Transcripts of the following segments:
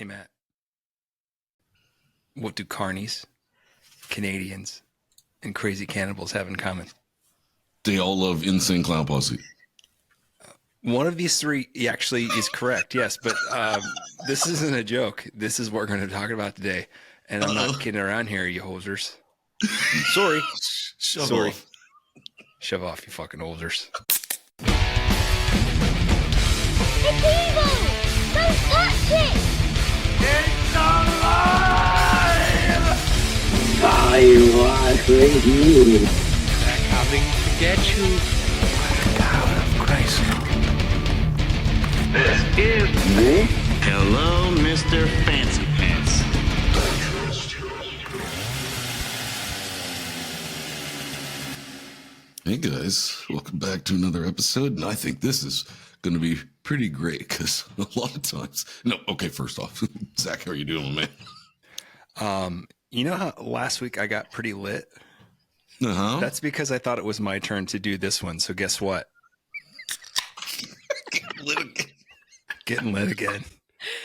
Hey, Matt. What do carnies, Canadians, and crazy cannibals have in common? They all love Insane Clown Posse. One of these three actually is correct, yes, but this isn't a joke. This is what we're going to talk about today. And I'm not kidding around here, you hosers. Sorry. Shove Sorry. off. Shove off, you fucking hosers. It's evil! Don't touch it! It's alive! I was with you. They're coming to get you. God of Christ. This is Hello, Mr. Fancy Pants. Hey guys, welcome back to another episode. And I think this is going to be pretty great because a lot of times. No, okay, first off, Zach, how are you doing, man? You know how last week I got pretty lit? Uh-huh. That's because I thought it was my turn to do this one. So guess what? Getting lit again.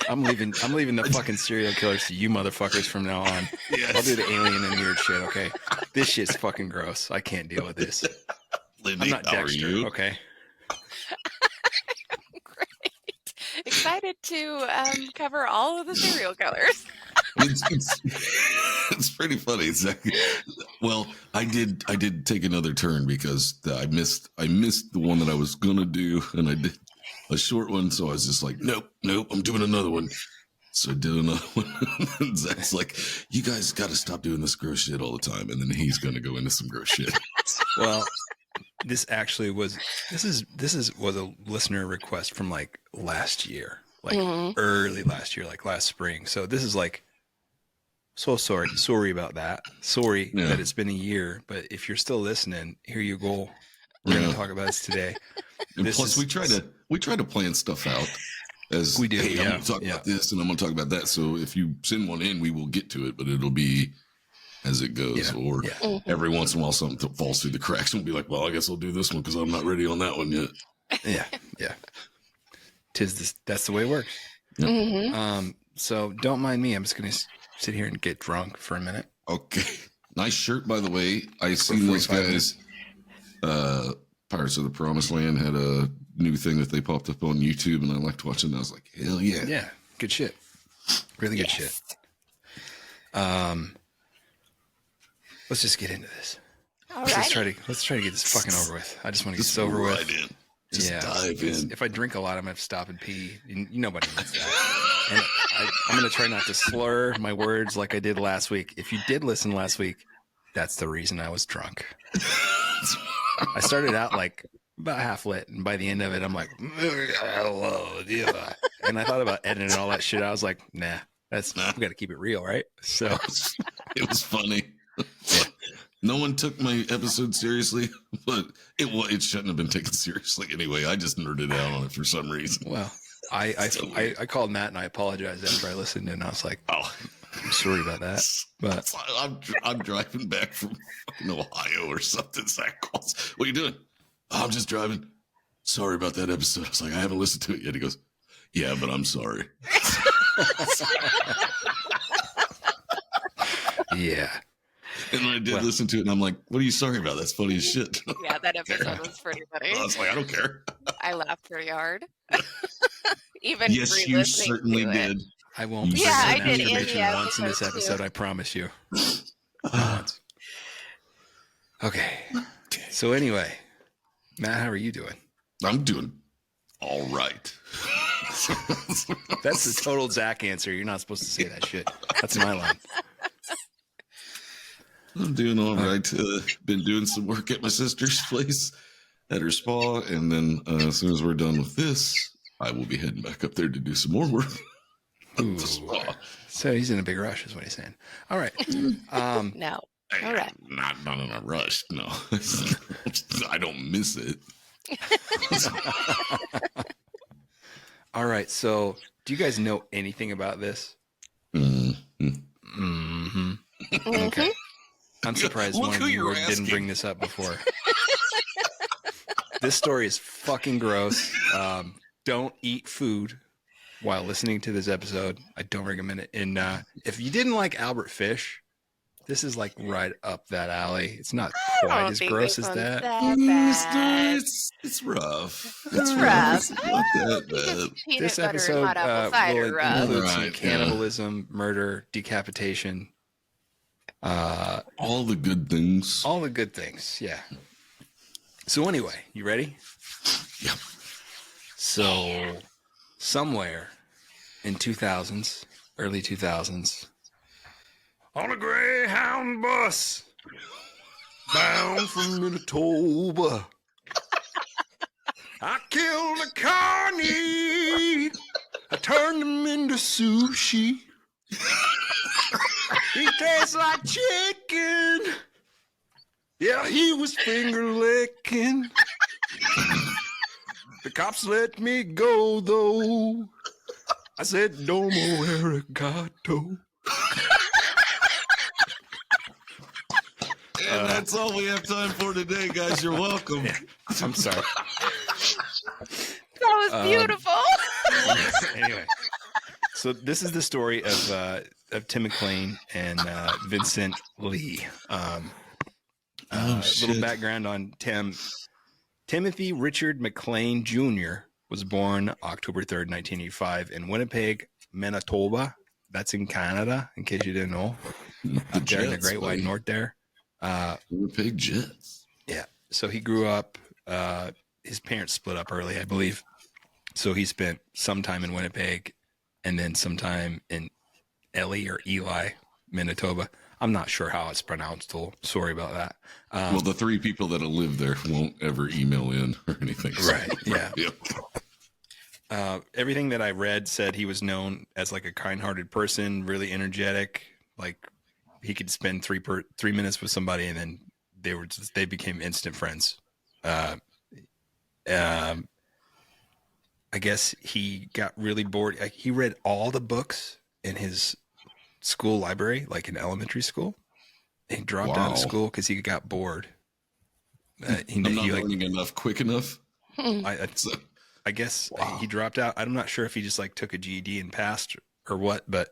I'm leaving the fucking serial killers to you motherfuckers from now on. Yes. I'll do the alien and weird shit, okay? This shit's fucking gross. I can't deal with this. Lindy, I'm not how are Dexter, you? okay? Great. Excited to cover all of the serial killers. It's pretty funny. Zach. Well, I did take another turn because I missed the one that I was gonna do, and I did a short one, so I was just like, nope, I'm doing another one. So I did another one. And Zach's like, you guys got to stop doing this gross shit all the time, and then he's gonna go into some gross shit. Well, this actually was a listener request from like last year, like early last year, like last spring. So this is like, so sorry about that. Sorry that it's been a year, but if you're still listening, here you go. We're gonna talk about this today. And plus, we try to plan stuff out. As we do. Hey, I'm going to talk about this, and I'm going to talk about that. So if you send one in, we will get to it, but it'll be as it goes. Or every once in a while, something falls through the cracks, and we'll be like, "Well, I guess I'll do this one because I'm not ready on that one yet." Yeah. That's the way it works. Yep. So don't mind me. I'm just gonna sit here and get drunk for a minute. Okay. Nice shirt, by the way. I seen those guys. Pirates of the Promised Land had a new thing that they popped up on YouTube, and I liked watching. I was like, hell yeah. Yeah, good shit. Really good shit. Let's just get into this. Let's try to get this fucking over with. I just want to get this over with. In. Just dive in. If I drink a lot, I'm gonna have to stop and pee. Nobody needs that. And I'm gonna try not to slur my words like I did last week. If you did listen last week, that's the reason I was drunk. I started out like about half lit, and by the end of it, I'm like, hello, yeah. And I thought about editing all that shit. I was like, nah, we got to keep it real, right? So it was funny. No one took my episode seriously, but it shouldn't have been taken seriously anyway. I just nerded out on it for some reason. Well, I called Matt and I apologized after I listened, and I was like, oh, I'm sorry about that. But I'm driving back from fucking Ohio or something. Zach calls. What are you doing? Oh, I'm just driving. Sorry about that episode. I was like, I haven't listened to it yet. He goes, yeah, but I'm sorry. Yeah. And when I did listen to it, and I'm like, what are you sorry about? That's funny as shit. Yeah, that episode was pretty funny. I was like, I don't care. I laughed pretty hard. Even yes, you certainly did. I won't. Yeah, I did. Once in this episode, I promise you. Once. Okay. So anyway, Matt, how are you doing? I'm doing all right. That's the total Zach answer. You're not supposed to say that shit. That's my line. I'm doing all right. Been doing some work at my sister's place at her spa, and then as soon as we're done with this, I will be heading back up there to do some more work. Ooh, so he's in a big rush, is what he's saying. All right. No. All right. Not in a rush. No, I don't miss it. All right. So, do you guys know anything about this? Okay. I'm surprised one of you didn't bring this up before. This story is fucking gross. Don't eat food. while listening to this episode. I don't recommend it. And if you didn't like Albert Fish, this is like right up that alley. It's not I quite don't as think gross this as one's that. bad. It's rough. It's rough. It's not that I think bad. it's peanut This butter episode and hot apple cider will rub. include some Right, cannibalism, murder, decapitation, All the good things. all the good things. Yeah. So anyway, you ready? Yeah. So somewhere in 2000s, early 2000s, on a Greyhound bus bound from Manitoba, I killed a Carnie. I turned him into sushi. He tastes like chicken. Yeah, he was finger licking. The cops let me go, though. I said, domo arigato. And that's all we have time for today, guys. You're welcome. I'm sorry. That was beautiful. Anyway, so this is the story of Tim McLean and Vincent Lee. Little background on Tim. Timothy Richard McLean Jr. was born October 3rd, 1985 in Winnipeg, Manitoba. That's in Canada, in case you didn't know. Up there in the Great White North there. Winnipeg Jets. Yeah. So he grew up, his parents split up early, I believe. So he spent some time in Winnipeg and then some time in Eli, Manitoba. I'm not sure how it's pronounced. So sorry about that. Well, the three people that have lived there won't ever email in or anything. Right. Yeah. Yeah. Everything that I read said he was known as like a kind-hearted person, really energetic. Like he could spend 3 minutes with somebody and then they became instant friends. I guess he got really bored. Like, he read all the books in his school library, like in elementary school. He dropped out of school because he got bored. I'm not learning enough quick enough. I guess he dropped out. I'm not sure if he just like took a GED and passed or what, but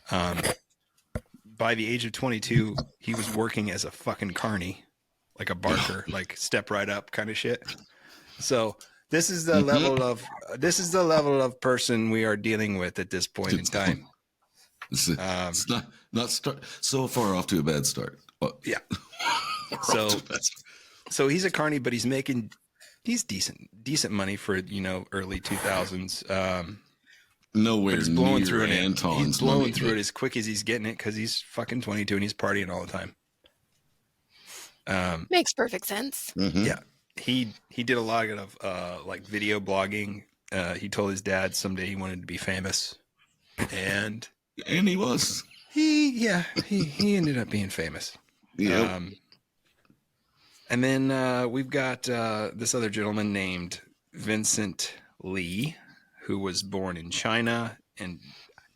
by the age of 22, he was working as a fucking carny, like a barker, like step right up kind of shit. So this is the level of person we are dealing with at this point in time. It's not start so far off to a bad start. But yeah. So he's a carny, but he's decent money for, early 2000s. Nowhere he's blowing near through it. Anton's He's blowing money, through it as quick as he's getting it because he's fucking 22 and he's partying all the time. Makes perfect sense. Mm-hmm. Yeah. He did a lot of like video blogging. He told his dad someday he wanted to be famous, and he was. He ended up being famous. Yeah. And then we've got this other gentleman named Vincent Lee, who was born in China, and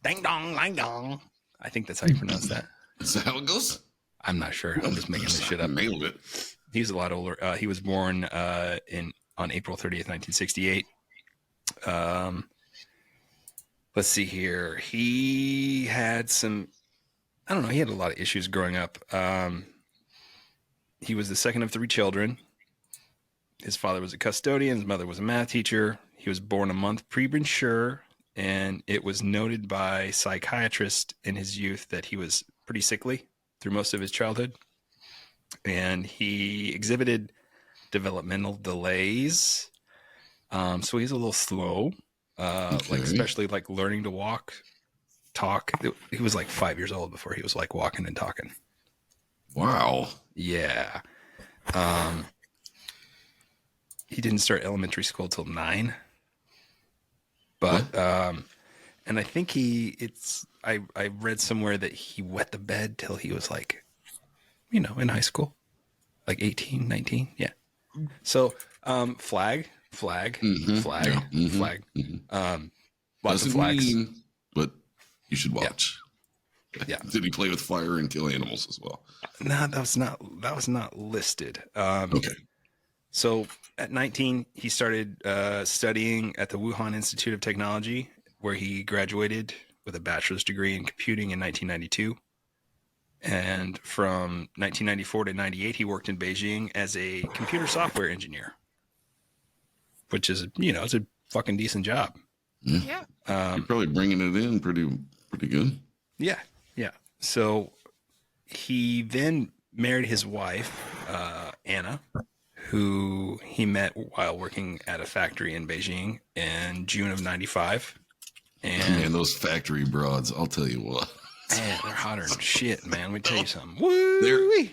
ding dong, lang dong. I think that's how you pronounce that. Is that how it goes? I'm not sure. I'm just making this shit up. Nailed it. He's a lot older. He was born on April 30th, 1968. Let's see here. He had he had a lot of issues growing up. He was the second of 3 children. His father was a custodian. His mother was a math teacher. He was born a month premature, and it was noted by psychiatrists in his youth that he was pretty sickly through most of his childhood. And he exhibited developmental delays. So he's a little slow, like especially like learning to walk, talk. He was like 5 years old before he was like walking and talking. Wow. Yeah. He didn't start elementary school till 9. But and I think I read somewhere that he wet the bed till he was like, in high school, like 18, 19. Yeah. So flag. Mm-hmm. Flag. Yeah. Flag. Mm-hmm. Lots Doesn't of flags. mean, but you should watch. Yeah. Did he play with fire and kill animals as well? No, that was not listed. Okay. So at 19, he started studying at the Wuhan Institute of Technology where he graduated with a bachelor's degree in computing in 1992. And from 1994 to 98, he worked in Beijing as a computer software engineer, which is, it's a fucking decent job. Yeah. You're probably bringing it in pretty good. Yeah. Yeah. So he then married his wife, Anna, who he met while working at a factory in Beijing in June of 95. And Man, those factory broads, I'll tell you what. man, they're hotter than shit, man. Let me tell you something. Woo!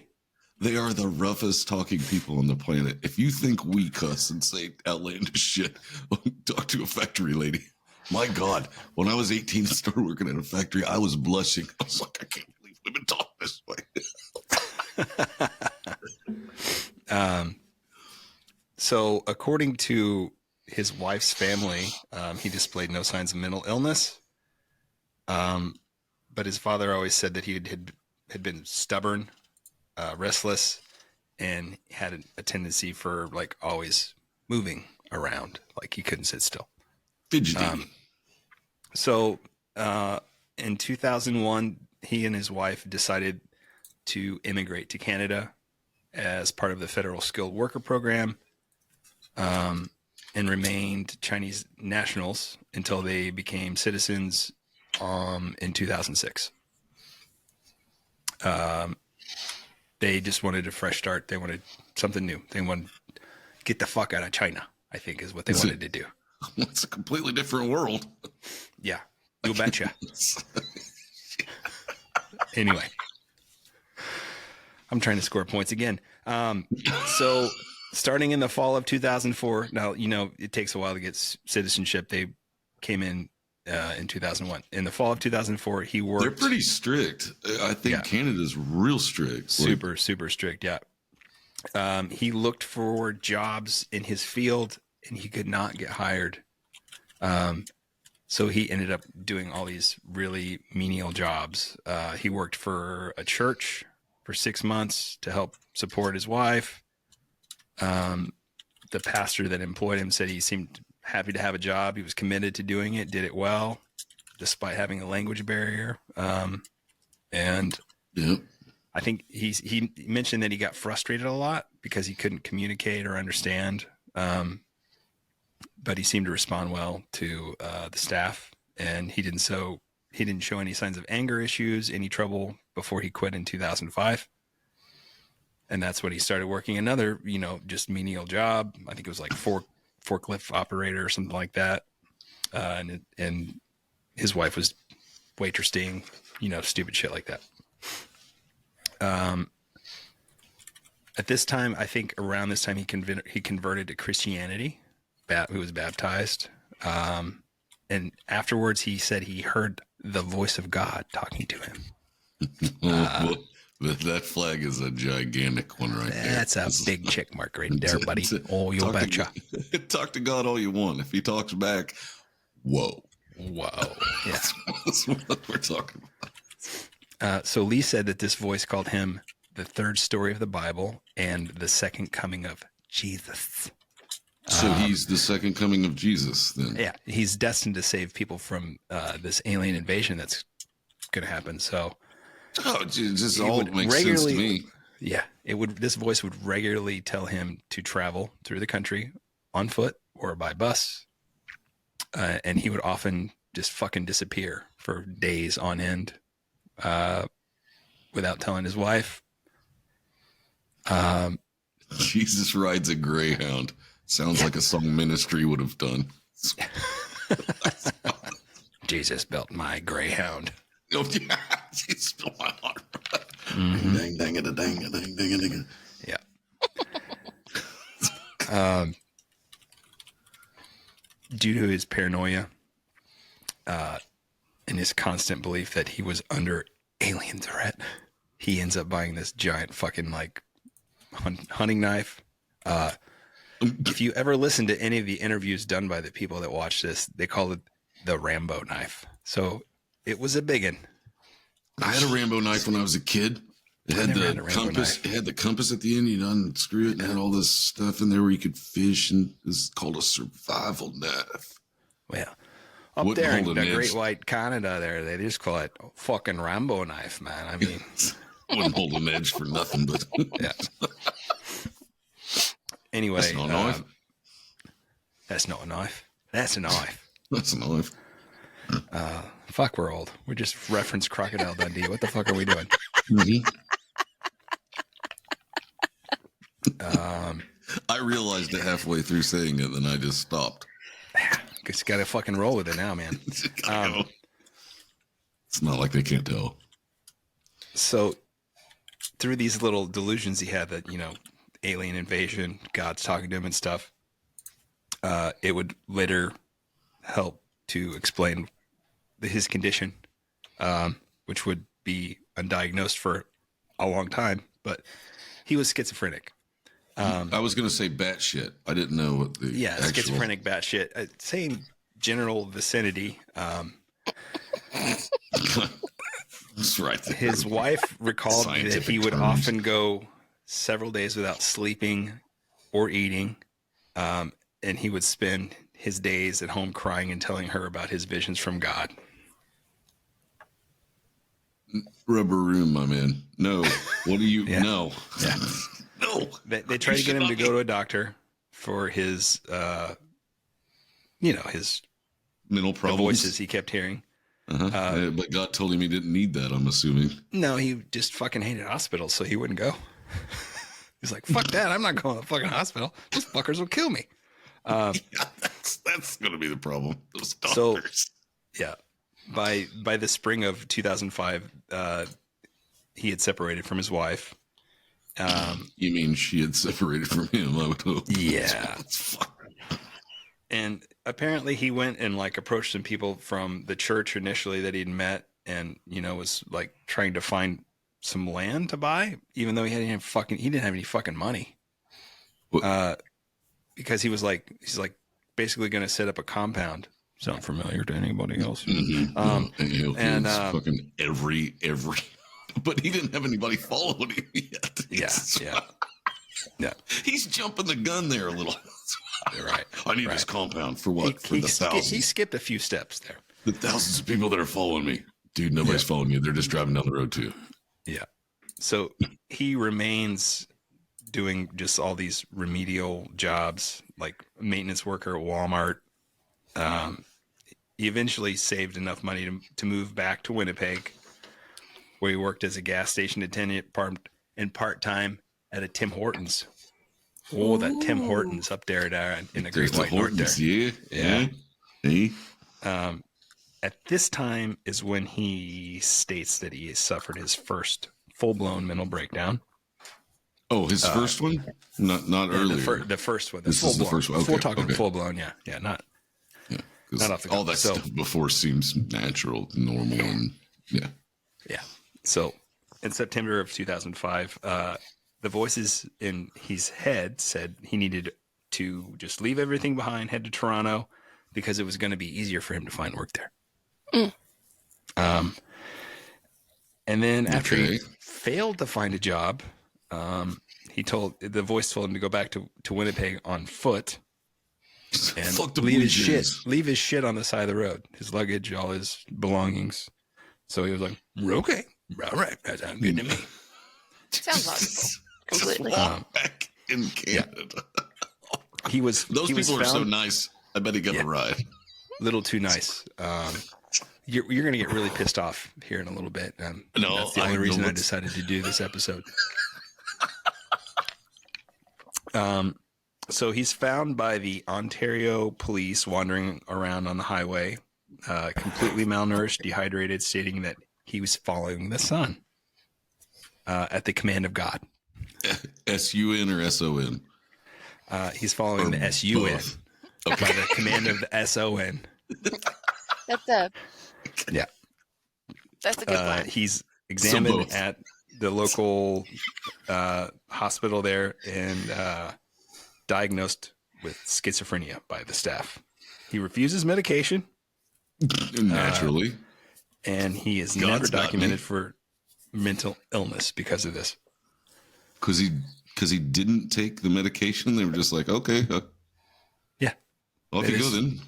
They are the roughest talking people on the planet. If you think we cuss and say outlandish shit, talk to a factory lady. My God, when I was 18 and started working at a factory, I was blushing. I was like, I can't believe women talk this way. So according to his wife's family, he displayed no signs of mental illness. But his father always said that he had been stubborn, restless, and had a tendency for like always moving around, like he couldn't sit still. Fidgety. So in 2001, he and his wife decided to immigrate to Canada as part of the federal skilled worker program, and remained Chinese nationals until they became citizens in 2006. They just wanted a fresh start. They wanted something new. They wanted to get the fuck out of China, I think is what they wanted to do. It's a completely different world. Yeah, you betcha. Anyway, I'm trying to score points again. So starting in the fall of 2004, now, it takes a while to get citizenship. They came in 2001. In the fall of 2004, he worked. They're pretty strict. I think Canada's real strict. Super strict. Yeah. He looked for jobs in his field and he could not get hired. So he ended up doing all these really menial jobs. He worked for a church for 6 months to help support his wife. The pastor that employed him said he seemed happy to have a job. He was committed to doing it, did it well, despite having a language barrier. And I think he mentioned that he got frustrated a lot because he couldn't communicate or understand. But he seemed to respond well to the staff, and he didn't show any signs of anger issues, any trouble before he quit in 2005. And that's when he started working another, just menial job. I think it was like forklift operator or something like that. And his wife was waitressing, stupid shit like that. At this time, I think around this time, he converted to Christianity. Who was baptized. And afterwards, he said he heard the voice of God talking to him. That flag is a gigantic one right there. That's a big check mark right there, buddy. Oh, you betcha. Talk to God all you want. If he talks back, whoa. Yeah. That's what we're talking about. So Lee said that this voice called him the third story of the Bible and the second coming of Jesus. So he's the second coming of Jesus then. Yeah, he's destined to save people from this alien invasion that's going to happen. So, just all makes sense to me. Yeah, this voice would regularly tell him to travel through the country on foot or by bus, and he would often just fucking disappear for days on end, without telling his wife. Jesus rides a Greyhound. Sounds like a song Ministry would have done. Jesus built my Greyhound. Oh, yeah. Jesus built my heart. Mm-hmm. Dang. Yeah. Due to his paranoia and his constant belief that he was under alien threat, he ends up buying this giant fucking hunting knife. If you ever listen to any of the interviews done by the people that watch this, they call it the Rambo knife. So it was a big one. I had a Rambo knife when I was a kid. It had the compass. It had the compass at the end. You'd unscrew it and had all this stuff in there where you could fish, and it's called a survival knife. Well, Up Wouldn't there in hold the an Great edge. White Canada, they just call it fucking Rambo knife, man. I mean, Wouldn't hold an edge for nothing, but yeah. Anyway, that's not a knife. that's not a knife. That's a knife. That's a knife. Fuck, we're old. We just referenced Crocodile Dundee. What the fuck are we doing? I realized it halfway through saying it, then I just stopped. Just gotta fucking roll with it now, man. It's not like they can't tell. So through these little delusions he had that, alien invasion, God's talking to him and stuff, it would later help to explain his condition, which would be undiagnosed for a long time, but he was schizophrenic. I was going to say batshit. I didn't know what the actual... schizophrenic batshit. Same general vicinity. That's right. His wife recalled that Scientific he would terms. often go several days without sleeping or eating, and he would spend his days at home crying and telling her about his visions from God. Rubber room, my man. No. What do you... Yeah. No. Yeah. No. They tried to get him to go to a doctor for his, his Mental the problems. voices he kept hearing. But God told him he didn't need that, I'm assuming. No, he just fucking hated hospitals, so he wouldn't go. He's like, fuck that. I'm not going to a fucking hospital. Those fuckers will kill me. Yeah, that's going to be the problem. Those So- doctors. Yeah. By the spring of 2005, he had separated from his wife. You mean she had separated from him? I would hope. Yeah. Fuck. And apparently he went and approached some people from the church initially that he'd met and, was trying to find some land to buy, even though he didn't have any fucking money. What? Because he's basically going to set up a compound. Sound familiar to anybody else? And fucking every, but he didn't have anybody following him yet. Yeah. He's jumping the gun there a little. You're right. I need this compound for what? For He the thousands. he skipped a few steps there. The thousands of people that are following me. Dude, nobody's following you. They're just driving down the road too. Yeah. So he remains doing just all these remedial jobs, like maintenance worker at Walmart. He eventually saved enough money to move back to Winnipeg, where he worked as a gas station attendant and part-time at a Tim Hortons. Oh, that Tim Hortons up there in the Great White North there. Yeah. Hey. At this time is when he states that he suffered his first full-blown mental breakdown. Oh, his first one? Not earlier. The first one. This is the first one. Okay, We're talking okay. full-blown, yeah, not 'Cause not off the all cuff. that So- stuff before seems natural, normal, and yeah. Yeah. So in September of 2005, the voices in his head said he needed to just leave everything behind, head to Toronto, because it was going to be easier for him to find work there. And then after he failed to find a job, the voice told him to go back to Winnipeg on foot and Fuck the leave Blue his Jays. shit on the side of the road, his luggage, all his belongings. So he was like, okay, all right, that sounds good to me. Sounds logical. Completely. Walk back in Canada. He was Those he was people are so found nice. I bet he got a ride. little too nice. You're going to get really pissed off here in a little bit. No, that's the I only know reason I what's- decided to do this episode. So he's found by the Ontario police wandering around on the highway, completely malnourished, dehydrated, stating that he was following the sun at the command of God. S-U-N or S-O-N? He's following the S-U-N both. by the command of the S-O-N. That's a Yeah. that's a good one. He's examined both. at the local hospital there and diagnosed with schizophrenia by the staff. He refuses medication, Naturally. and he is God's never got me. documented for mental illness because of this. Because he didn't take the medication. They were just like, okay, Yeah. off It you go is- then.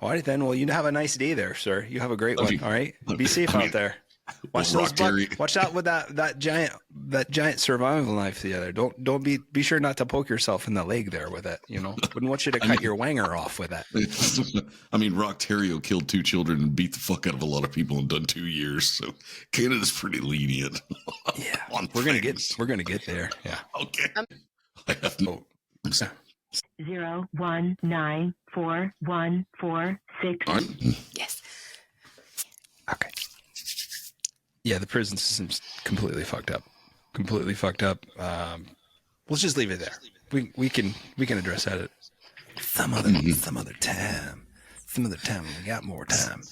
All right, then. Well, you have a nice day there, sir. You have a great one. All right. Be safe out there. Watch those watch out with that giant survival knife the other. Don't be sure not to poke yourself in the leg there with it. Wouldn't want you to cut your wanger off with that. I mean, Rock Terrio killed 2 children and beat the fuck out of a lot of people and done 2 years. So Canada's pretty lenient. Yeah, we're gonna get there. Yeah. Okay. I have no. 0194146. Yes. Okay. Yeah, the prison system's completely fucked up. Let's just leave it there. We can address that at some other time. Some other time when we got more time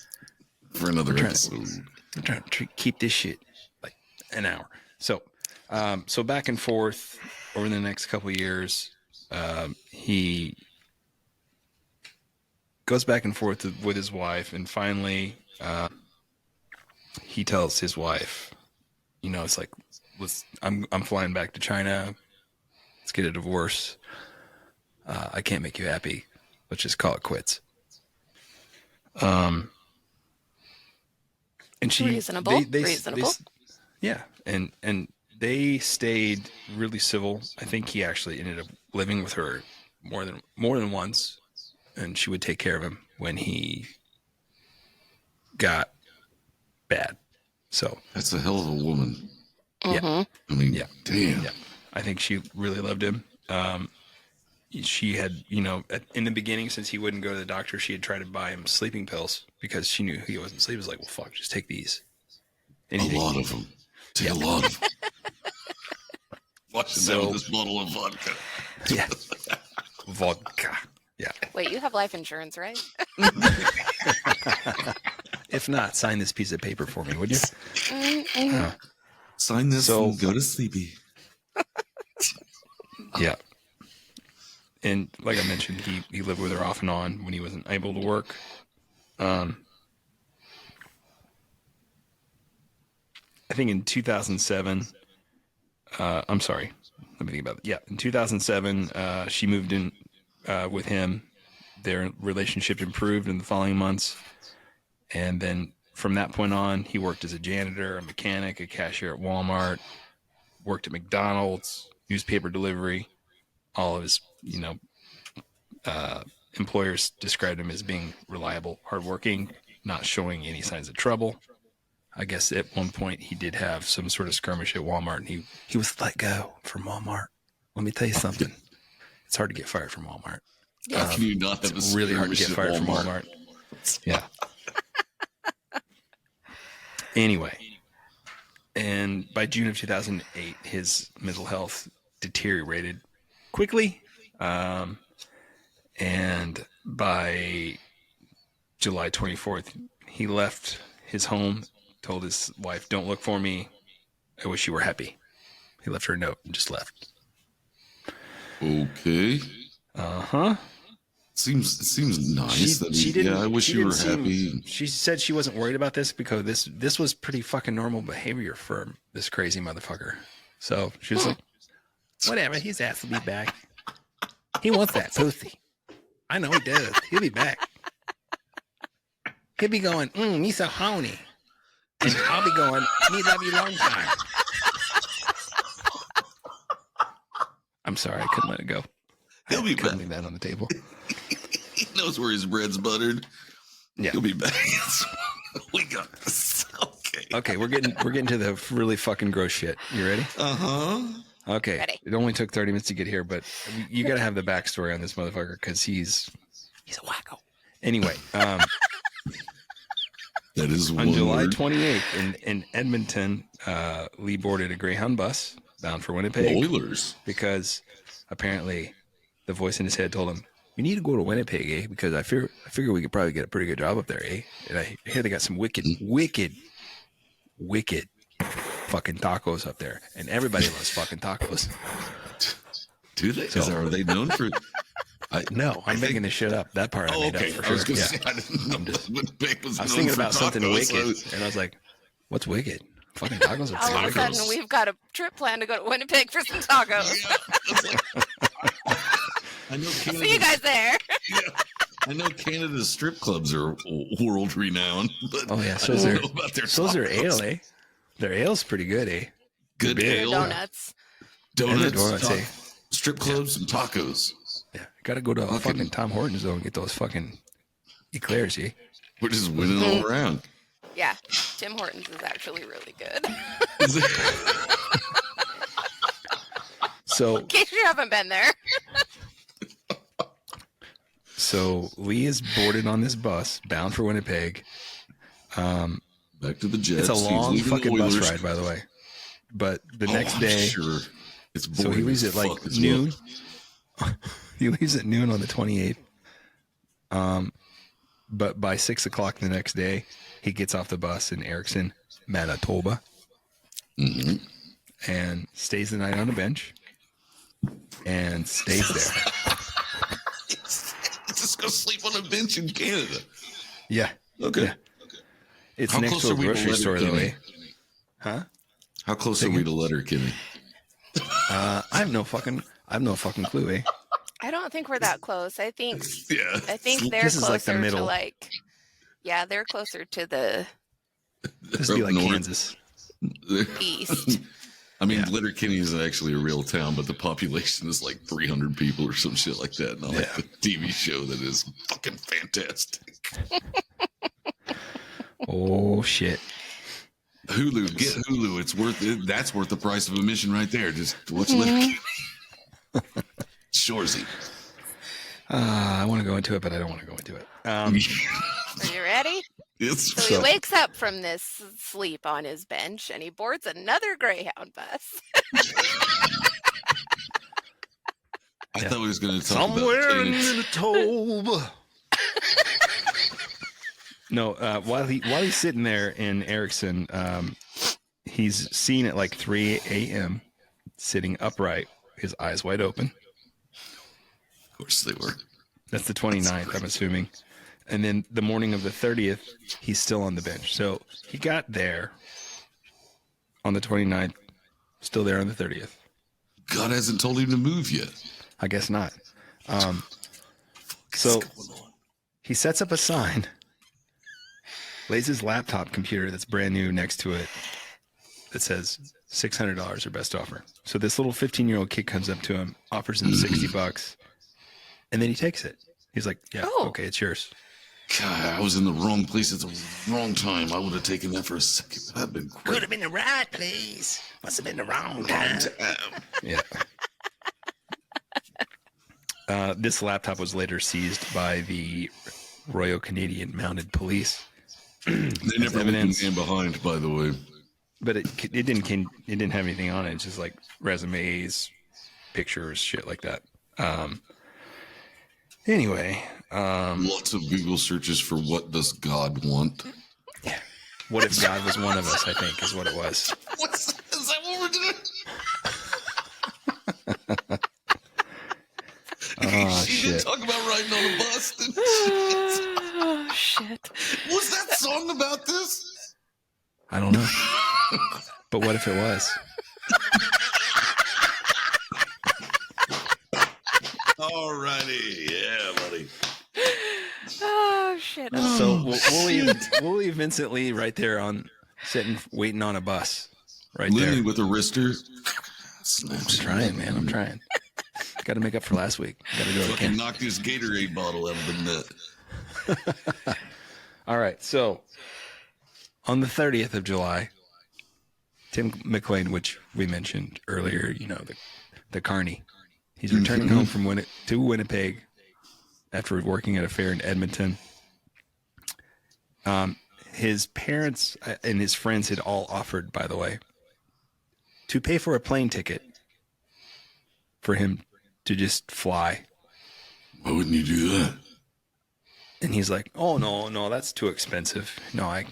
For another episode. We're trying to keep this shit like an hour. So back and forth over the next couple of years, he goes back and forth with his wife, and finally, he tells his wife, it's like, I'm flying back to China. Let's get a divorce. I can't make you happy. Let's just call it quits. And she Reasonable. Reasonable. Yeah, and they stayed really civil. I think he actually ended up living with her more than once, and she would take care of him when he got bad. So that's a hell of a woman. Yeah. I mean, yeah. Damn. Yeah. I think she really loved him. She had, in the beginning, since he wouldn't go to the doctor, she had tried to buy him sleeping pills because she knew he wasn't sleeping. It was like, well, fuck, just take these. Anything. A lot of them. Take a lot of them. Watch down this bottle of vodka. Yeah. Vodka. Yeah. Wait, you have life insurance, right? If not, sign this piece of paper for me, would you? Sign this and go to sleepy. Yeah. And like I mentioned, he lived with her off and on when he wasn't able to work. I think in 2007, I'm sorry, let me think about it. Yeah, in 2007, she moved in with him. Their relationship improved in the following months. And then from that point on, he worked as a janitor, a mechanic, a cashier at Walmart, worked at McDonald's, newspaper delivery. All of his, employers described him as being reliable, hardworking, not showing any signs of trouble. I guess at one point he did have some sort of skirmish at Walmart, and he was let go from Walmart. Let me tell you something. It's hard to get fired from Walmart. How can you not have it's really hard to get fired from Walmart. Yeah. Anyway, and by June of 2008, his mental health deteriorated quickly. And by July 24th, he left his home, told his wife, "Don't look for me. I wish you were happy." He left her a note and just left. Okay. Uh-huh. Seems nice. I wish you were happy. She said she wasn't worried about this because this was pretty fucking normal behavior for this crazy motherfucker. So she was like, whatever, his ass will be back. He wants that pussy. I know he does. He'll be back. He'll be going, me so horny. And I'll be going, me love you long time. I'm sorry, I couldn't let it go. He'll be back. Leave that on the table. He knows where his bread's buttered. Yeah. He'll be back. We got this. Okay, we're getting to the really fucking gross shit. You ready? Uh-huh. Okay. Ready. It only took 30 minutes to get here, but you got to have the backstory on this motherfucker because he's a wacko. Anyway, that is on July 28th in Edmonton, Lee boarded a Greyhound bus bound for Winnipeg. Oilers. Because apparently the voice in his head told him, "You need to go to Winnipeg, eh? Because I figure we could probably get a pretty good job up there, eh? And I hear they got some wicked fucking tacos up there, and everybody loves fucking tacos." Do they? Are they known for? No, I'm making this shit up. That part I made up for sure. I was going to say, I didn't know Winnipeg was I was known thinking for about something tacos, wicked, and I was like, "What's wicked? Fucking tacos are All of a wicked." sudden, we've got a trip planned to go to Winnipeg for some tacos. I know. See you guys there. Yeah. I know Canada's strip clubs are world renowned, but Oh yeah, I so's don't their know about their ale, tacos. eh? Their ale's pretty good, eh? Good beer. ale, Donuts. And their donuts, donuts, eh? strip clubs, and tacos. Yeah, gotta go to fucking Tom Hortons though and get those fucking eclairs, eh? We're just winning all around. Yeah, Tim Hortons is actually really good. Is it- So In case you haven't been there. So Lee is boarded on this bus bound for Winnipeg. Back to the Jets. It's a He's long leaving the fucking bus Oilers. ride, by the way. But the Oh, next I'm day, sure. It's so he boring leaves as at like fuck as noon. well. He leaves at noon on the 28th. But by 6 o'clock the next day, he gets off the bus in Erickson, Manitoba, and stays the night on a bench, and stays there. Just go sleep on a bench in Canada. Yeah. Okay. Yeah. It's How next close to a are we to grocery store, though, Letterkenny? eh? Huh? How close are we to Letterkenny? I have no fucking clue, eh? I don't think we're that close. I think Yeah. they're This is closer like the middle. to like, yeah, they're closer to the This would be like North. Kansas. east. I mean, Yeah. Letterkenny isn't actually a real town, but the population is like 300 people or some shit like that. Not like Yeah. the TV show that is fucking fantastic. Oh shit! Hulu, get Hulu. It's worth it. That's worth the price of admission right there. Just watch Letterkenny. Shorzy. I want to go into it, but I don't want to go into it. Are you ready? It's So he wakes up from this sleep on his bench and he boards another Greyhound bus. I thought we was going to talk Somewhere about in Canada. Manitoba. No, while he's sitting there in Erickson, he's seen at like 3 a.m. sitting upright, his eyes wide open. Of course they were. That's the 29th, I'm assuming. And then the morning of the 30th, he's still on the bench. So he got there on the 29th, still there on the 30th. God hasn't told him to move yet. I guess not. So he sets up a sign, lays his laptop computer that's brand new next to it that says $600 or best offer. So this little 15-year-old kid comes up to him, offers him $60, and then he takes it. He's like, yeah, Oh. okay, it's yours. God, I was in the wrong place at the wrong time. I would have taken that for a second. That'd been great. have been the right place. Must have been the wrong time. Yeah. This laptop was later seized by the Royal Canadian Mounted Police. They never looked evidence. in behind, by the way. But it didn't have anything on it. It's just like resumes, pictures, shit like that. Anyway, Lots of Google searches for what does God want. what if God was one of us? I think is what it was. What's that? Is that what we're doing? Oh She didn't shit! talk about riding on a bus. didn't she? Oh, shit. Was that song about this? I don't know. But what if it was? Alrighty, yeah, buddy. Oh, shit. So we'll leave Vincent Lee right there on sitting waiting on a bus, right Lily there. with a wrister. I'm trying, man. I'm trying. Got to make up for last week. Got to do it Fucking again. knocked his Gatorade bottle out of the net. All right. So on the 30th of July, Tim McLean, which we mentioned earlier, you know, the Carnie, he's returning home from to Winnipeg after working at a fair in Edmonton. His parents and his friends had all offered, by the way, to pay for a plane ticket for him to just fly. Why wouldn't you do that? And he's like, oh, no, that's too expensive. No, I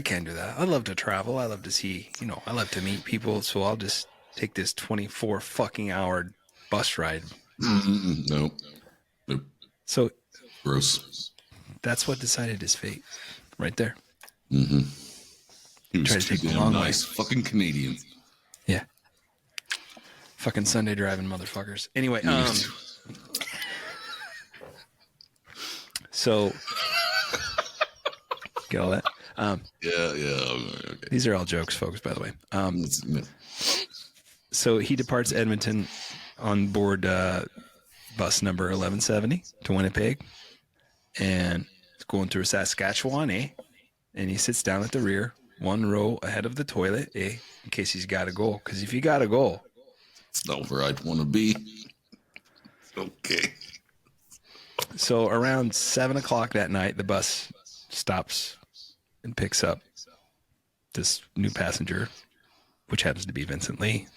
can't do that. I love to travel. I love to see, I love to meet people. So I'll just take this 24 fucking hour bus ride. No. Nope. So Gross. that's what decided his fate right there. He was Tried to too take the damn long way. nice. Fucking Canadian. Yeah. Fucking Sunday driving motherfuckers. Anyway, So, get all that? Yeah. Okay. These are all jokes, folks, by the way. No. So he departs Edmonton on board bus number 1170 to Winnipeg, and it's going through Saskatchewan, and he sits down at the rear, one row ahead of the toilet, in case he's got to go. Because if you got to go, It's not where I'd want to be. Okay. So around 7 o'clock that night, the bus stops and picks up this new passenger, which happens to be Vincent Lee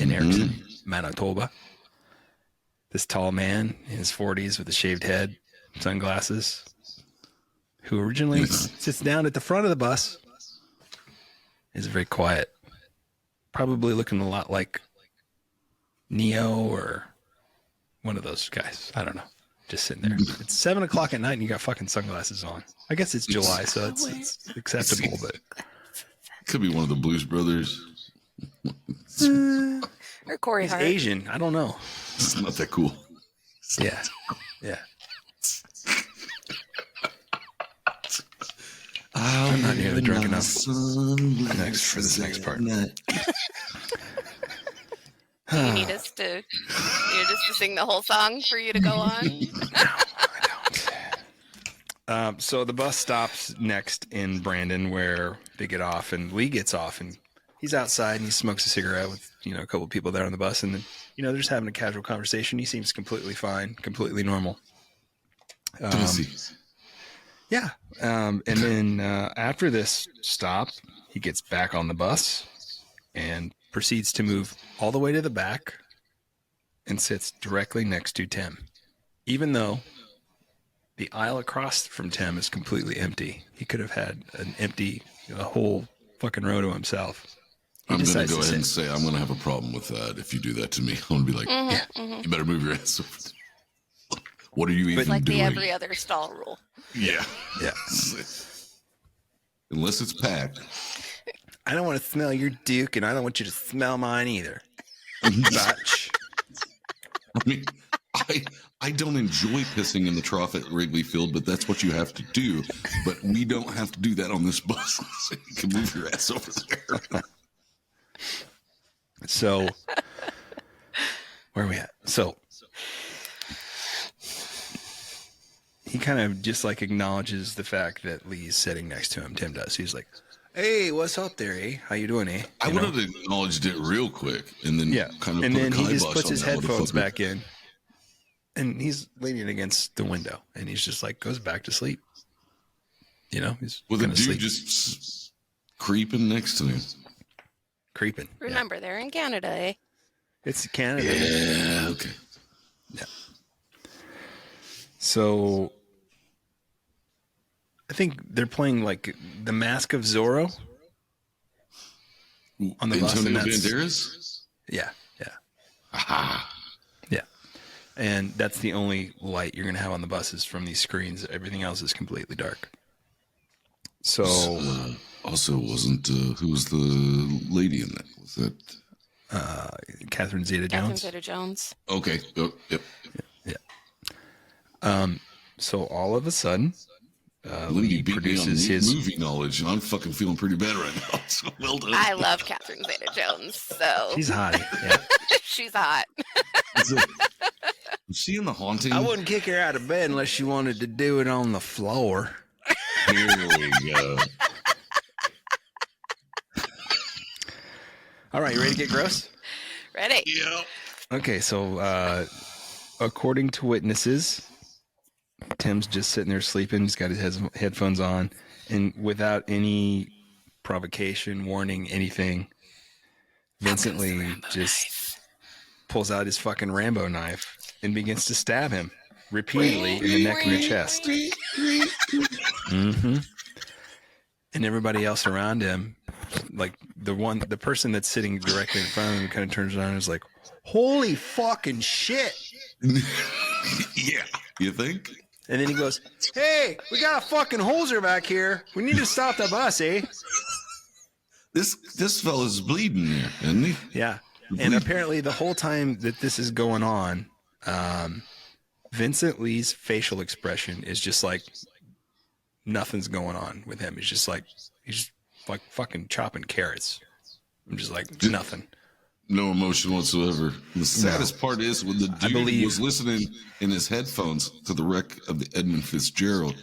in Erickson, Manitoba. This tall man in his 40s with a shaved head, sunglasses, who originally sits down at the front of the bus, is very quiet, probably looking a lot like Neo or one of those guys. I don't know. Just sitting there. It's 7 o'clock at night and you got fucking sunglasses on. I guess it's July, so it's acceptable, but Could be one of the Blues Brothers. Or Corey he's Hart. Asian. I don't know. It's not that cool. Yeah. Yeah. I'm not nearly drunk enough for this next part. You need us to sing the whole song for you to go on? I don't. So the bus stops next in Brandon where they get off, and Lee gets off, and he's outside and he smokes a cigarette with, a couple of people there on the bus, and then, they're just having a casual conversation. He seems completely fine, completely normal. Yeah. And then after this stop, he gets back on the bus and proceeds to move all the way to the back and sits directly next to Tim, even though the aisle across from Tim is completely empty. He could have had a whole fucking row to himself. I'm going to go ahead and say I'm going to have a problem with that if you do that to me. I'm going to be like, you better move your ass over there. What are you even Like doing? the every other stall rule. Yeah. Yeah. Unless it's packed. I don't want to smell your Duke, and I don't want you to smell mine either. Batch. I mean, I don't enjoy pissing in the trough at Wrigley Field, but that's what you have to do. But we don't have to do that on this bus. So you can move your ass over there. So, where are we at? So, he kind of just acknowledges the fact that Lee's sitting next to him. Tim does. He's like, "Hey, what's up there, eh? How you doing, eh?" I would have acknowledged it real quick, and then kind of and put then a he just kibosh puts on his that headphones motherfucker. back in, and he's leaning against the window, and he's just goes back to sleep. He's with a gonna dude sleep. just creeping next to him. Creeping. Remember, they're in Canada, eh? It's Canada. Yeah, okay. Yeah. So I think they're playing the Mask of Zorro on the bus. And Antonio that's, Banderas? yeah. Aha. Yeah. And that's the only light you're going to have on the buses from these screens. Everything else is completely dark. So Also, wasn't who was the lady in that? Was that Catherine Zeta-Jones. Catherine Zeta-Jones. okay? Oh, yep. So all of a sudden, Lindy Lee beat produces me on his movie knowledge, and I'm fucking feeling pretty bad right now. So well done. I love Catherine Zeta-Jones, so She's hot. Yeah. she's hot. Was she in The Haunting? I wouldn't kick her out of bed unless she wanted to do it on the floor. Here we go. All right, you ready to get gross? Ready? Yeah. Okay, so according to witnesses, Tim's just sitting there sleeping. He's got his headphones on, and without any provocation, warning, anything, Vincent Lee just pulls out his fucking Rambo knife and begins to stab him repeatedly in the neck and the chest. Mm-hmm. And everybody else around him, the person that's sitting directly in front of him, kind of turns around and is like, "Holy fucking shit!" Yeah. You think? And then he goes, "Hey, we got a fucking hoser back here. We need to stop the bus, eh?" This fella's bleeding there, isn't he? Yeah. And apparently the whole time that this is going on, Vincent Lee's facial expression is just like nothing's going on with him. He's just like fucking chopping carrots. I'm just like nothing. No emotion whatsoever. The saddest part is when the dude was listening in his headphones to the wreck of the Edmund Fitzgerald.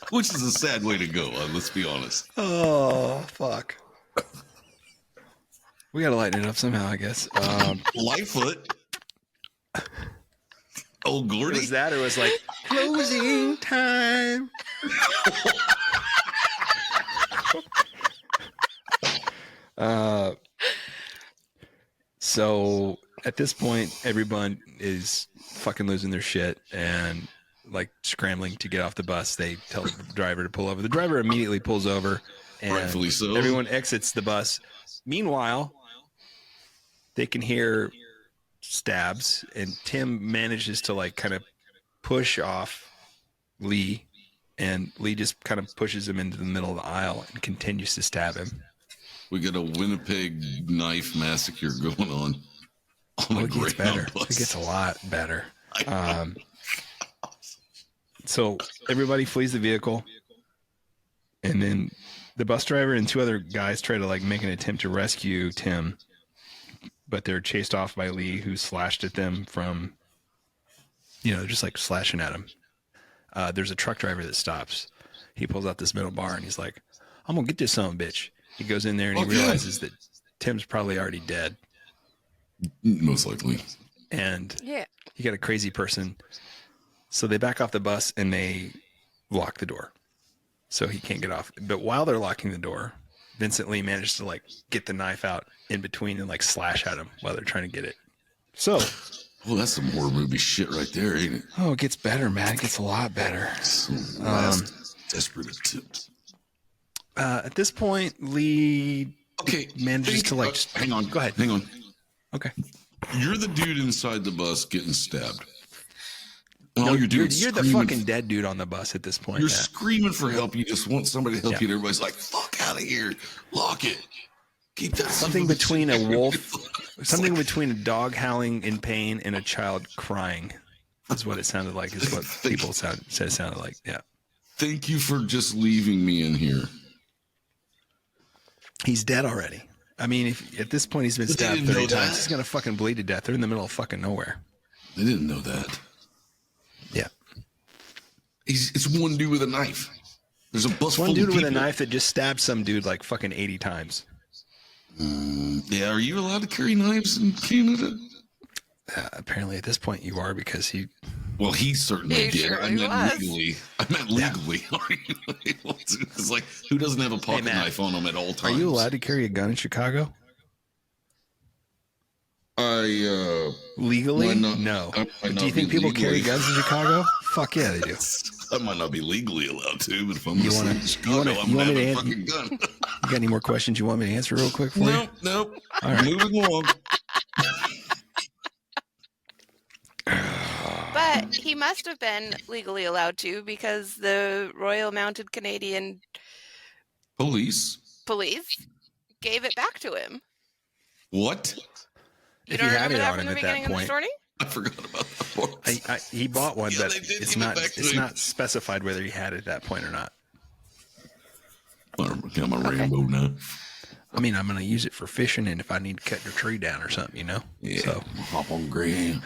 Which is a sad way to go, let's be honest. Oh, fuck. We gotta lighten it up somehow, I guess. Lightfoot. Oh, Gordy. Was that or was like closing time? So at this point, everyone is fucking losing their shit and like scrambling to get off the bus. They tell the driver to pull over. The driver immediately pulls over, and rightfully so. Everyone exits the bus. Meanwhile, they can hear stabs, and Tim manages to like kind of push off Lee, and Lee just kind of pushes him into the middle of the aisle and continues to stab him. We got a Winnipeg knife massacre going on it gets better. Bus. It gets a lot better. So everybody flees the vehicle, and then the bus driver and two other guys try to like make an attempt to rescue Tim, but they're chased off by Lee, who slashed at them from, just like slashing at him. There's a truck driver that stops. He pulls out this metal bar and he's like, "I'm gonna get this son of a bitch." He goes in there and he realizes that Tim's probably already dead. Most likely. And you got a crazy person. So they back off the bus and they lock the door so he can't get off. But while they're locking the door, Vincent Lee managed to like get the knife out in between and like slash at him while they're trying to get it. So, well, that's some horror movie shit right there, ain't it? Oh, it gets better, man. It gets a lot better. Last desperate attempt. At this point, Lee manages to like. Hang on. Go ahead. Hang on. Okay. You're the dude inside the bus getting stabbed. No, you're the fucking dead dude on the bus at this point. You're screaming for help. You just want somebody to help you. And everybody's like, "Fuck out of here! Lock it! Keep that." Something between a wolf, something between a dog howling in pain and a child crying, is what it sounded like. Is what people said it sounded like. Yeah. Thank you for just leaving me in here. He's dead already. I mean, if at this point he's been stabbed 30 times, he's gonna fucking bleed to death. They're in the middle of fucking nowhere. They didn't know that. Yeah. It's one dude with a knife. There's a bus full of people. One dude with a knife that just stabbed some dude like fucking 80 times. Yeah, are you allowed to carry knives in Canada? Apparently at this point you are, because he... Well, he certainly did. Sure I meant legally. It's like, who doesn't have a pocket knife on them at all times? Are you allowed to carry a gun in Chicago? Legally? No. Do you think people carry guns in Chicago? Fuck yeah, they do. I might not be legally allowed to, but if I'm in Chicago, I'm gonna have a fucking gun. You got any more questions you want me to answer real quick for you? Nope. All right. Moving along. But he must have been legally allowed to, because the Royal Mounted Canadian Police gave it back to him. What? You don't remember that from the beginning of the story? I forgot about that part. He bought one, but it's not specified whether he had it at that point or not. I'm a Rambo now. I mean, I'm going to use it for fishing, and if I need to cut your tree down or something, Yeah. So hop on Greyhound.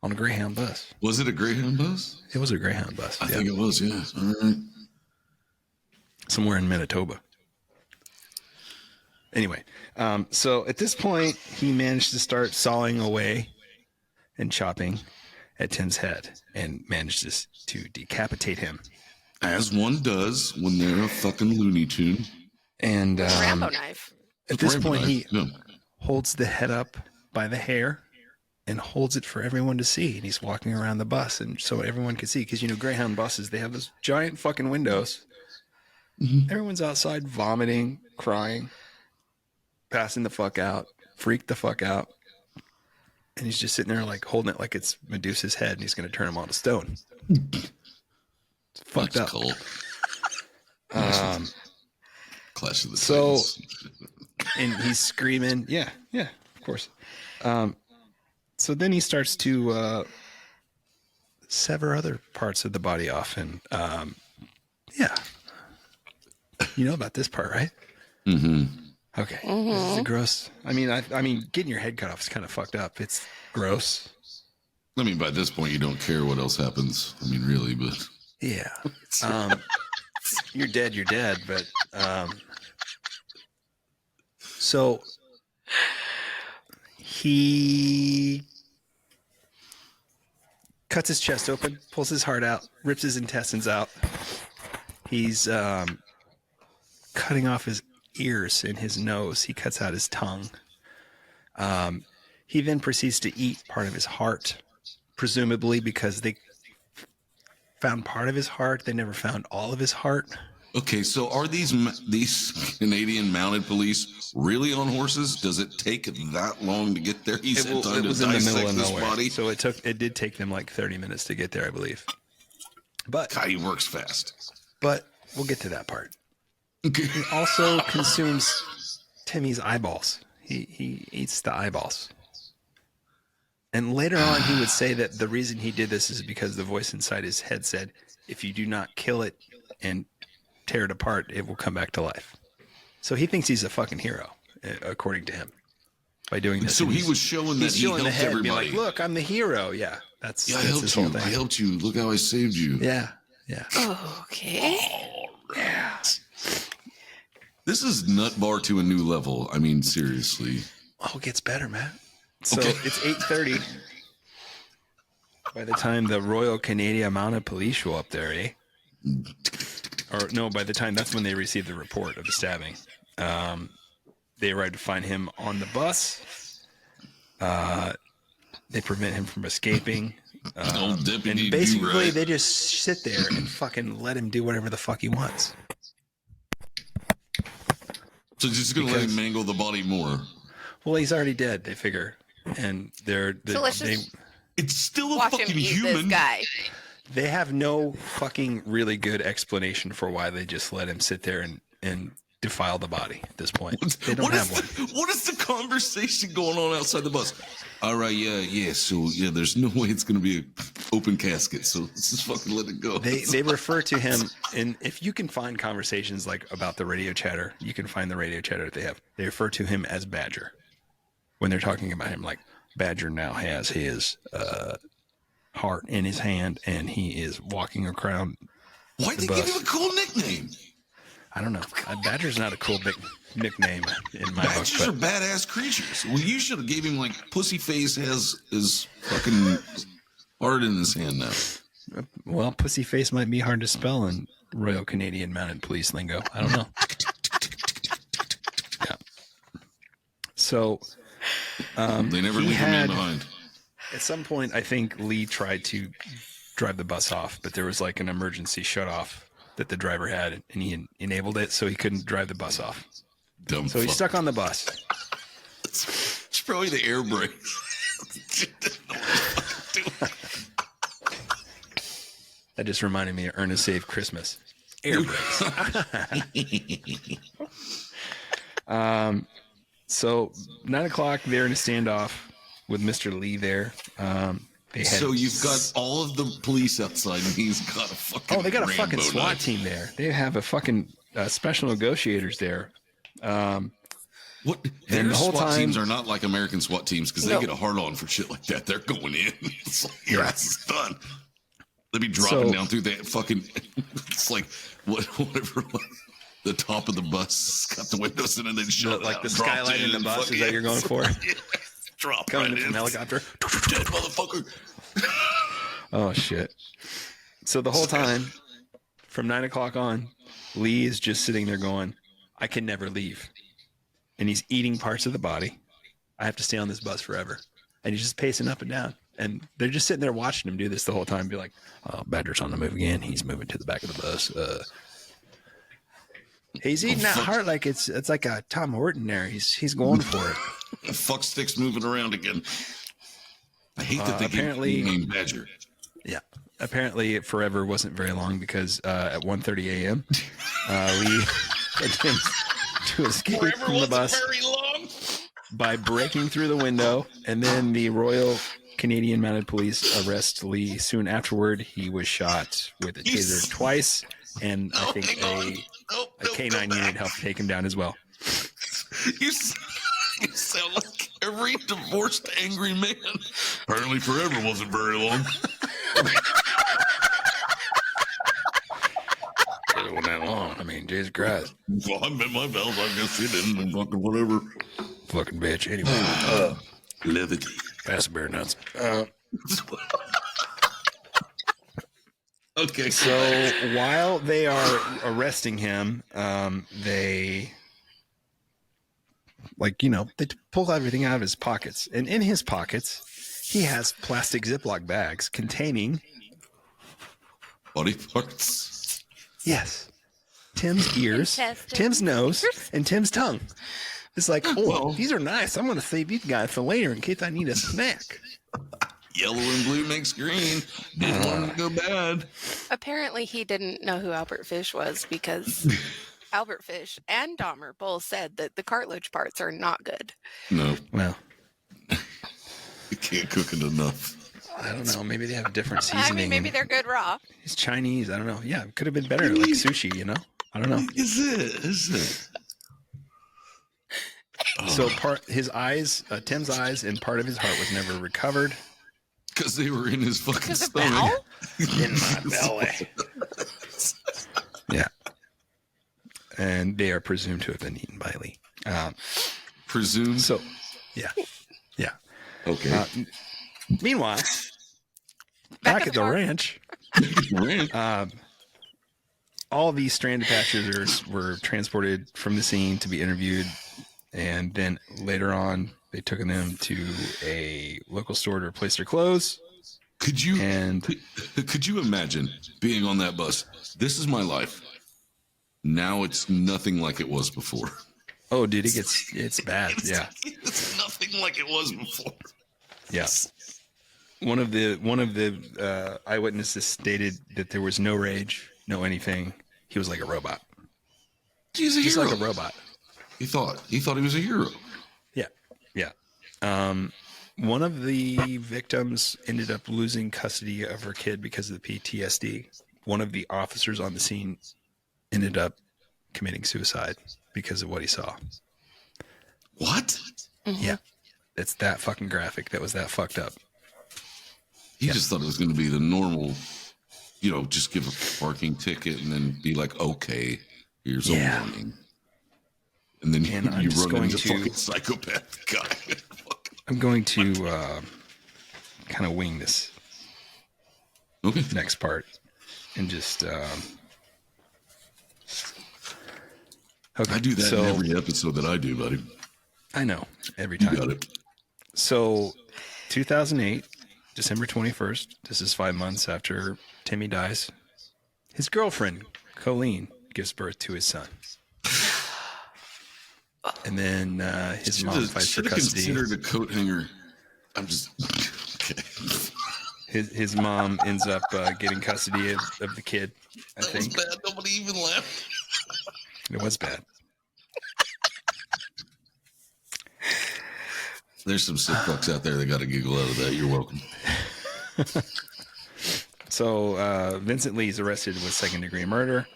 On a Greyhound bus. Was it a Greyhound bus? It was a Greyhound bus. I think it was, yeah. All right. Somewhere in Manitoba. Anyway, so at this point, he managed to start sawing away and chopping at Tim's head and manages to decapitate him. As one does when they're a fucking Looney Tune. And Rambo knife. At this point, he holds the head up by the hair and holds it for everyone to see. And he's walking around the bus, and so everyone can see, because Greyhound buses, they have those giant fucking windows. Mm-hmm. Everyone's outside vomiting, crying, passing the fuck out, freaked the fuck out. And he's just sitting there like holding it like it's Medusa's head, and he's going to turn him all to stone. It's fucked up. Cold. Clash of the so Titans. and he's screaming. Yeah, of course. So then he starts to sever other parts of the body off, and yeah, you know about this part, right? Mm-hmm. Okay, This is gross. I mean, getting your head cut off is kind of fucked up. It's gross. I mean, by this point, you don't care what else happens. I mean, really, but Yeah. You're dead, but so he cuts his chest open, pulls his heart out, rips his intestines out. He's cutting off his ears and his nose. He cuts out his tongue. He then proceeds to eat part of his heart, presumably because they found part of his heart. They never found all of his heart. okay. So are these Canadian mounted police really on horses? Does it take that long to get there? He said time to dissect this body. So it did take them like 30 minutes to get there, I believe. But God, he works fast. But we'll get to that part. Okay. He also consumes Timmy's eyeballs. He eats the eyeballs. And later on, he would say that the reason he did this is because the voice inside his head said, if you do not kill it and tear it apart, it will come back to life. So he thinks he's a fucking hero, according to him, by doing this. So he was showing that he helped everybody. Being like, look, I'm the hero. Yeah, that's I helped his you. whole thing. I helped you. Look how I saved you. Yeah. Okay. Yeah. This is nut bar to a new level. I mean, seriously. Oh, it gets better, man. So Okay. it's 8:30. By the time the Royal Canadian Mounted Police show up there, eh? Or no, by the time that's when they received the report of the stabbing. They arrived to find him on the bus. They prevent him from escaping. Old deputy, And basically, right. they just sit there and fucking let him do whatever the fuck he wants. So just gonna let him mangle the body more. Well, he's already dead, they figure. And So let's just It's still a watch him fucking eat human. this guy. they have no fucking really good explanation for why they just let him sit there and defile the body at this point. They don't have one. What is the conversation going on outside the bus? All right, yeah. So there's no way it's gonna be an open casket. So let's just fucking let it go. They refer to him, and if you can find conversations like about the radio chatter, you can find the radio chatter that they have. They refer to him as Badger when they're talking about him. Like, Badger now has his heart in his hand, and he is walking around. Why'd they give him a cool nickname? I don't know. Badger's not a cool big nickname in my book. Badgers are But badass creatures. Well, you should have gave him like Pussyface has his fucking heart in his hand now. well, pussy face might be hard to spell in Royal Canadian Mounted Police lingo. I don't know. Yeah. So They never he leave a man had- behind. at some point, I think Lee tried to drive the bus off, but there was like an emergency shut off that the driver had, and he enabled it so he couldn't drive the bus off. Dumb So he's fuck. stuck on the bus. It's probably the air brakes. That just reminded me of Ernest Save Christmas. Air brakes. So 9 o'clock, they're in a standoff with Mr. Lee there. They had So you've got all of the police outside, and he's got a fucking. Oh, they got a fucking Rambo SWAT knife. team there. They have a fucking special negotiators there. What? And Their the whole SWAT time- teams are not like American SWAT teams because No. they get a hard on for shit like that. They're going in. It's like, your ass is done. They'd be dropping So- down through that fucking. It's like whatever. Like, the top of the bus got the windows in, and then shut Like out, the dropped skylight in the bus, fucking- is that you're going for? Yeah. Drop Coming right in in. from helicopter. Dead motherfucker. Oh shit! So the whole time, from 9 o'clock on, Lee is just sitting there going, "I can never leave," and he's eating parts of the body. I have to stay on this bus forever, and he's just pacing up and down. And they're just sitting there watching him do this the whole time. Be like, "Oh, Badger's on the move again. He's moving to the back of the bus." He's eating that heart like it's like a Tom Horton there. He's going for it. Fuck sticks moving around again. I hate that they apparently- gave the name Badger. Yeah. Apparently, it forever wasn't very long because at 1:30 a.m., Lee took him to to escape Forever from the wasn't bus very long. by breaking through the window, and then the Royal Canadian Mounted Police arrest Lee. Soon afterward, he was shot with a taser twice, and I think a K9 unit helped take him down as well. You sound like every divorced angry man. Apparently forever wasn't very long. It wasn't that long. I mean, Jesus Christ. Well, I met my bells. I guess it didn't. Fucking whatever. Fucking bitch. Anyway. Levity. Pass the bear nuts. Okay. So while they are arresting him, they, they pull everything out of his pockets. And in his pockets, he has plastic Ziploc bags containing... Body parts. Yes. Tim's ears, Intestines. Tim's nose, and Tim's tongue. It's like, these are nice. I'm going to save these guys for later in case I need a snack. Yellow and blue makes green. Didn't want to go bad. Apparently, he didn't know who Albert Fish was because Albert Fish and Dahmer both said that the cartilage parts are not good. No. Well, You can't cook it enough. I don't know. Maybe they have a different seasoning. I mean, maybe they're good raw. It's Chinese. I don't know. Yeah, it could have been better, like sushi, I don't know. Is it? So his eyes, Tim's eyes, and part of his heart was never recovered. Because they were in his fucking Because of stomach. Bell? In my belly. Yeah. And they are presumed to have been eaten by Lee. Presumed? So, yeah. Yeah. Okay. Meanwhile, back at the ranch, all these stranded passengers were transported from the scene to be interviewed. And then later on, they took them to a local store to replace their clothes. Could you imagine being on that bus? This is my life. Now it's nothing like it was before. Oh, dude, it's bad. Yeah. It's nothing like it was before. Yeah. One of the eyewitnesses stated that there was no rage, no anything. He was like a robot. He's a Just hero. like a robot. He thought he was a hero. Yeah. Yeah. One of the victims ended up losing custody of her kid because of the PTSD. One of the officers on the scene ended up committing suicide because of what he saw. What? Mm-hmm. Yeah. It's that fucking graphic. That was that fucked up. He just thought it was going to be the normal, just give a parking ticket and then be like, okay, here's a warning. And then you run into fucking psychopath guy. I'm going to kind of wing this next part and just... Okay, I do that in every episode that I do, buddy. I know, every time. You got it. So, 2008, December 21st, this is 5 months after Timmy dies, his girlfriend, Colleen, gives birth to his son. And then his mom fights for custody. Considered a coat hanger. I'm just... Okay. His mom ends up getting custody of the kid, I think. That was bad. Nobody even laughed. It was bad. There's some sick fucks out there that got a giggle out of that. You're welcome. So Vincent Lee is arrested with second-degree murder.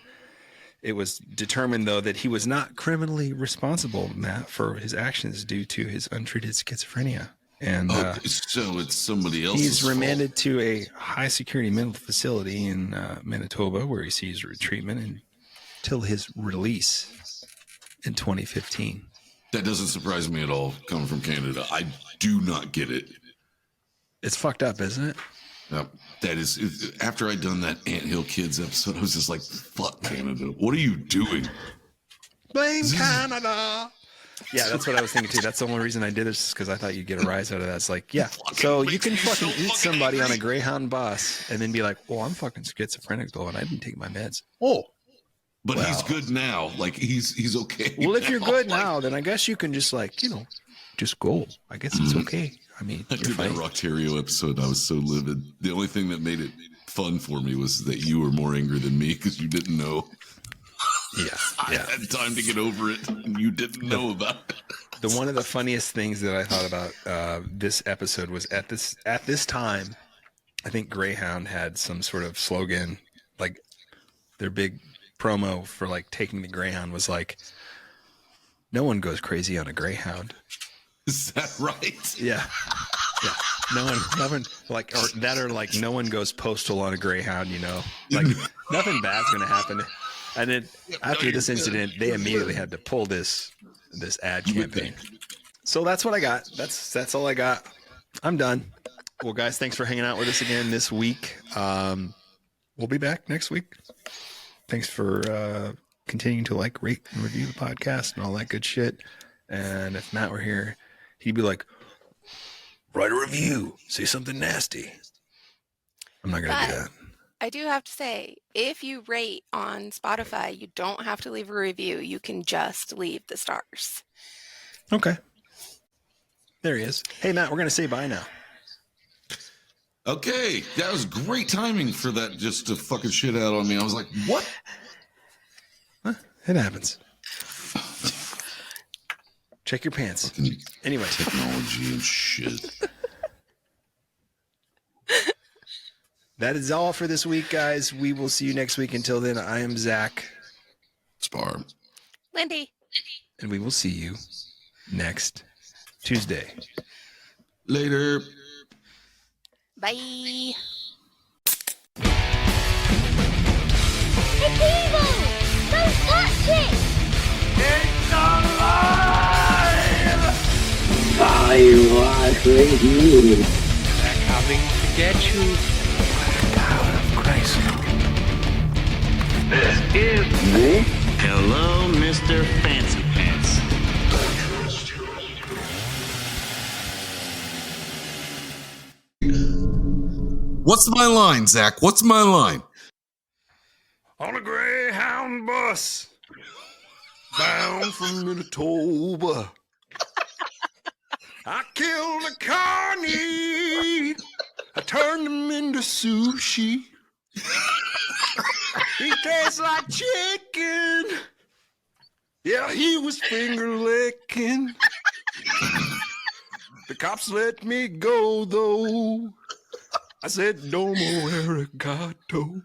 It was determined, though, that he was not criminally responsible, Matt, for his actions due to his untreated schizophrenia. And so it's somebody else's he's remanded fault. to a high-security mental facility in Manitoba, where he sees treatment until his release in 2015. That doesn't surprise me at all, coming from Canada. I do not get it. It's fucked up, isn't it? That is, after I'd done that Anthill Kids episode, I was just like, fuck Canada. What are you doing? Blame Canada. Yeah, that's what I was thinking too. That's the only reason I did this, because I thought you'd get a rise out of that. It's like, yeah, so you can fucking eat somebody on a Greyhound bus and then be like, well, I'm fucking schizophrenic though, and I didn't take my meds. Oh. But he's good now. Like, he's okay. Well, if you're now. good now, then I guess you can just just go. I guess it's okay. I mean, I did that Rocktario episode. I was so livid. The only thing that made it fun for me was that you were more angry than me because you didn't know. I had time to get over it, and you didn't know about it. One of the funniest things that I thought about this episode was at this time, I think Greyhound had some sort of slogan, like their big promo for like taking the Greyhound was like, "No one goes crazy on a Greyhound." Is that right? Yeah. No one like, or that, or like, no one goes postal on a Greyhound. You know, like nothing bad's gonna happen. And then after this incident, they immediately had to pull this ad campaign. So that's what I got. That's all I got. I'm done. Well, guys, thanks for hanging out with us again this week. We'll be back next week. Thanks for continuing to like, rate, and review the podcast and all that good shit. And if Matt were here, he'd be like, write a review, say something nasty. I'm not gonna do that. I do have to say, if you rate on Spotify, you don't have to leave a review. You can just leave the stars. Okay. There he is. Hey, Matt, we're going to say bye now. Okay. That was great timing for that just to fucking shit out on me. I was like, what? Huh? It happens. Check your pants. Fucking anyway. Technology and shit. That is all for this week, guys. We will see you next week. Until then, I am Zach. Spar. Lindy. And we will see you next Tuesday. Later. Bye. It's evil! Don't touch it! It's alive! I was with you. They're coming to get you. This is Hello, Mr. Fancy Pants. What's my line, Zach? What's my line? On a Greyhound bus, bound from Manitoba, I killed a Carnie. I turned him into sushi. He tastes like chicken. Yeah, he was finger licking. The cops let me go, though. I said, no more arigato.